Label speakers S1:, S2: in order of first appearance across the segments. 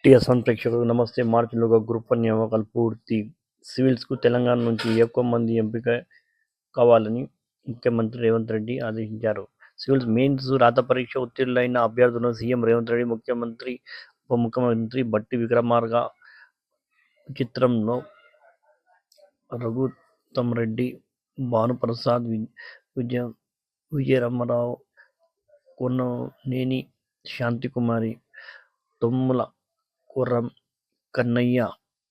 S1: టీఎస్1 ప్రేక్షకులకు నమస్తే. మార్చిలోగా గ్రూప్ 1 నియామకాలు పూర్తి. సివిల్స్కు తెలంగాణ నుంచి ఎక్కువ మంది ఎంపిక కావాలని ముఖ్యమంత్రి రేవంత్ రెడ్డి ఆదేశించారు. సివిల్స్ మెయిన్స్ రాత పరీక్ష ఉత్తీర్ణులైన అభ్యర్థులను సీఎం రేవంత్ రెడ్డి, ముఖ్యమంత్రి, ఉప ముఖ్యమంత్రి బట్టి విక్రమార్క, చిత్రంలో రఘుత్తంరెడ్డి, భానుప్రసాద్, విజయరామరావు, కొన్ననేని శాంతికుమారి, తుమ్మల కుర్రం కన్నయ్య,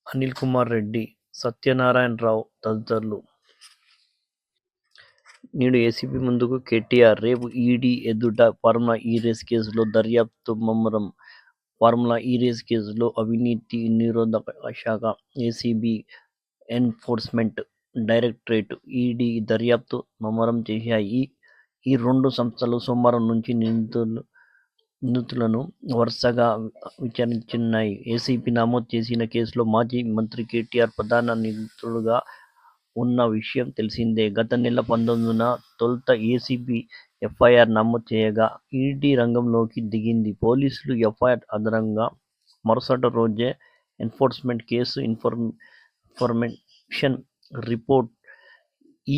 S1: అనిల్ కుమార్ రెడ్డి, సత్యనారాయణరావు తదితరులు. నేడు ఏసీబీ ముందుకు కేటీఆర్, రేపు ఈడీ ఎదుట ఫార్ములా ఈ రేస్ కేసులో దర్యాప్తు ముమ్మరం. ఫార్ములా ఈ రేస్ కేసులో అవినీతి నిరోధక శాఖ, ఏసీబీ, ఎన్ఫోర్స్మెంట్ డైరెక్టరేట్, ఈడీ దర్యాప్తు ముమ్మరం చేశాయి. ఈ రెండు సంస్థలు సోమవారం నుంచి నిందితులను వరుసగా విచారించనున్నాయి. ఏసీబీ నమోదు చేసిన కేసులో మాజీ మంత్రి కేటీఆర్ ప్రధాన నిందితుడుగా ఉన్న విషయం తెలిసిందే. గత నెల 19న తొలుత ఏసీబీ ఎఫ్ఐఆర్ నమోదు చేయగా ఈడీ రంగంలోకి దిగింది. పోలీసులు ఎఫ్ఐఆర్ ఆధారంగా మరుసటి రోజే enforcement case information report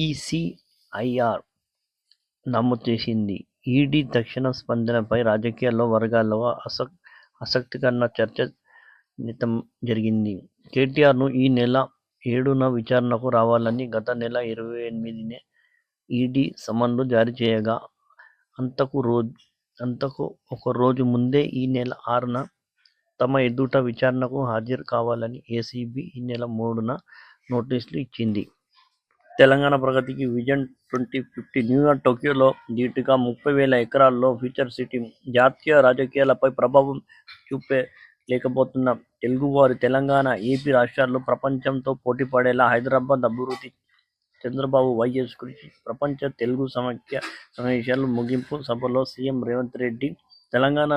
S1: ECIR నమోదు చేసింది. ఈడీ తక్షణ స్పందనపై రాజకీయ వర్గాల్లో ఆసక్తికర చర్చ జరిగింది. కేటీఆర్ను ఈ నెల 7న విచారణకు రావాలని గత నెల 28నే ఈడీ సమన్లు జారీ చేయగా, అంతకు ఒక రోజు ముందే ఈ నెల 6న తమ ఎదుట విచారణకు హాజరు కావాలని ఏసీబీ ఈ నెల 3న నోటీసులు ఇచ్చింది. తెలంగాణ ప్రగతికి విజన్ 2050. న్యూయార్క్, టోక్యోలో ధీటుగా 30,000 ఎకరాల్లో ఫ్యూచర్ సిటీ. జాతీయ రాజకీయాలపై ప్రభావం చూపలేకపోతున్న తెలుగువారు తెలంగాణ, ఏపీ రాష్ట్రాల్లో ప్రపంచంతో పోటీపడేలా హైదరాబాద్ అభివృద్ధి. చంద్రబాబు, వైఎస్ కృషి. ప్రపంచ తెలుగు సమావేశాల ముగింపు సభలో సీఎం రేవంత్ రెడ్డి తెలంగాణ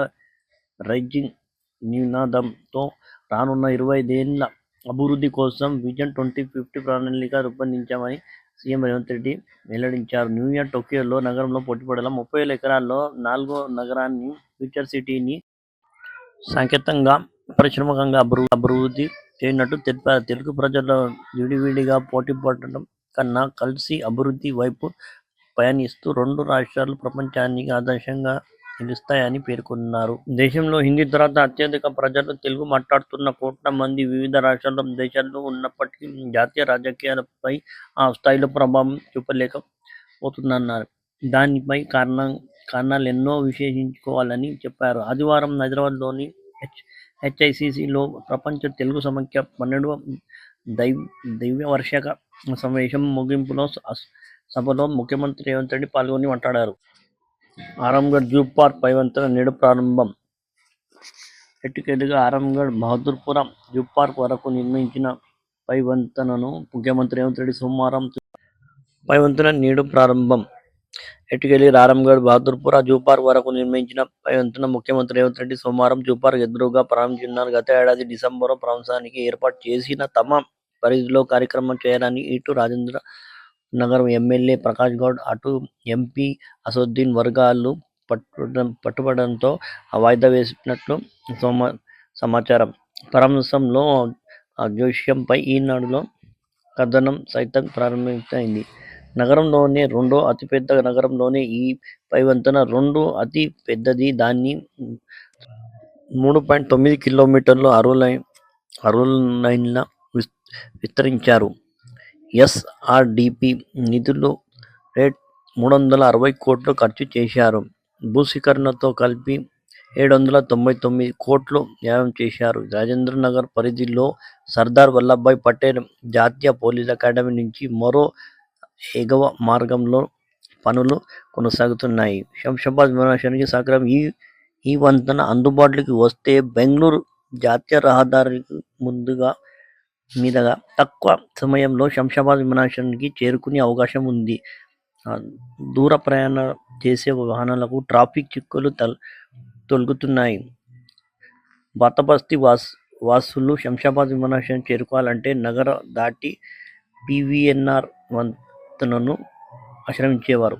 S1: రైజింగ్ నినాదంతో రానున్న 25 ఏళ్ల అభివృద్ధి కోసం విజన్ 2050 ప్రణాళిక రూపొందించామని సీఎం రేవంత్ రెడ్డి వెల్లడించారు. న్యూయార్క్, టోక్యో నగరంలో పోటీపడేలా 30,000 ఎకరాల్లో 4వ నగరాన్ని ఫ్యూచర్ సిటీని సాంకేతికంగా, పారిశ్రామికంగా అభివృద్ధి చేయనున్నట్టు తెలిపారు. తెలుగు ప్రజలు విడివిడిగా పోటీపడటం కన్నా కలిసి అభివృద్ధి వైపు పయనిస్తూ రెండు రాష్ట్రాలు ప్రపంచానికి ఆదర్శంగా నిలుస్తాయని పేర్కొన్నారు. దేశంలో హిందీ తర్వాత అత్యధిక ప్రజలు తెలుగు మాట్లాడుతున్న కోట్ల మంది వివిధ రాష్ట్రాల్లో, దేశాల్లో ఉన్నప్పటికీ జాతీయ రాజకీయాలపై ఆ స్థాయిలో ప్రభావం చూపలేకపోతుందన్నారు. దానిపై కారణాలెన్నో విశ్లేషించుకోవాలని చెప్పారు. ఆదివారం హైదరాబాద్లోని హెచ్ఐసిసిలో ప్రపంచ తెలుగు సమాఖ్య 12వ ద్వైవార్షిక సమావేశం ముగింపు సభలో ముఖ్యమంత్రి రేవంత్ రెడ్డి పాల్గొని మాట్లాడారు. ఆరాంఘర్ జూ పార్క్ పైవంతెన నేడు ప్రారంభం. ఎట్టకేలుగా ఆరాంఘర్ బహదూర్పుర జూ పార్క్ వరకు నిర్మించిన పైవంతెనను ముఖ్యమంత్రి రేవంత్ రెడ్డి సోమవారం పైవంతెన నేడు ప్రారంభం. ఎట్టకేలి ఆరాంఘర్ బహదూర్పుర జూ పార్క్ వరకు నిర్మించిన పైవంతెన ముఖ్యమంత్రి రేవంత్ రెడ్డి సోమవారం జూ పార్క్ ఎదురుగా ప్రారంభించనున్నారు. గత ఏడాది డిసెంబర్లో ప్రారంభించడానికి ఏర్పాటు చేసిన తమ పరిధిలో కార్యక్రమం చేయాలని ఇటు రాజేంద్ర నగర్ ఎమ్మెల్యే ప్రకాష్ గౌడ్, అటు ఎంపీ అసదుద్దీన్ వర్గాలు పట్టుబడంతో వాయిదా వేసినట్లు సమాచారం. పరామర్శంలో ఆ జోస్యంపై ఈనాడులో కథనం సైతం ప్రారంభమైంది. నగరంలోనే రెండో అతిపెద్ద నగరంలోనే ఈ పైవంతెన రెండో అతి పెద్దది. దాన్ని 3.9 కిలోమీటర్ల 6 లైన్ల విస్తరించారు. ఎస్ఆర్డీపీ నిధులు రేట్ 360 కోట్లు ఖర్చు చేశారు. భూసేకరణతో కలిపి 799 కోట్లు వ్యయం చేశారు. రాజేంద్ర నగర్ పరిధిలో సర్దార్ వల్లభాయ్ పటేల్ జాతీయ పోలీస్ అకాడమీ నుంచి మరో ఎగువ మార్గంలో పనులు కొనసాగుతున్నాయి. శంషాబాద్ విమానాశ్రయానికి సహకారం. ఈ వంతెన అందుబాటులోకి వస్తే బెంగళూరు జాతీయ రహదారి మీదుగా తక్కువ సమయంలో శంషాబాద్ విమానాశ్రయానికి చేరుకునే అవకాశం ఉంది. దూర ప్రయాణాలు చేసే వాహనాలకు ట్రాఫిక్ చిక్కులు తొలగుతున్నాయి. బాతాబస్తీ వాసులు శంషాబాద్ విమానాశ్రయం చేరుకోవాలంటే నగర దాటి పీవీఎన్ఆర్ వంతెనను ఆశ్రయించేవారు.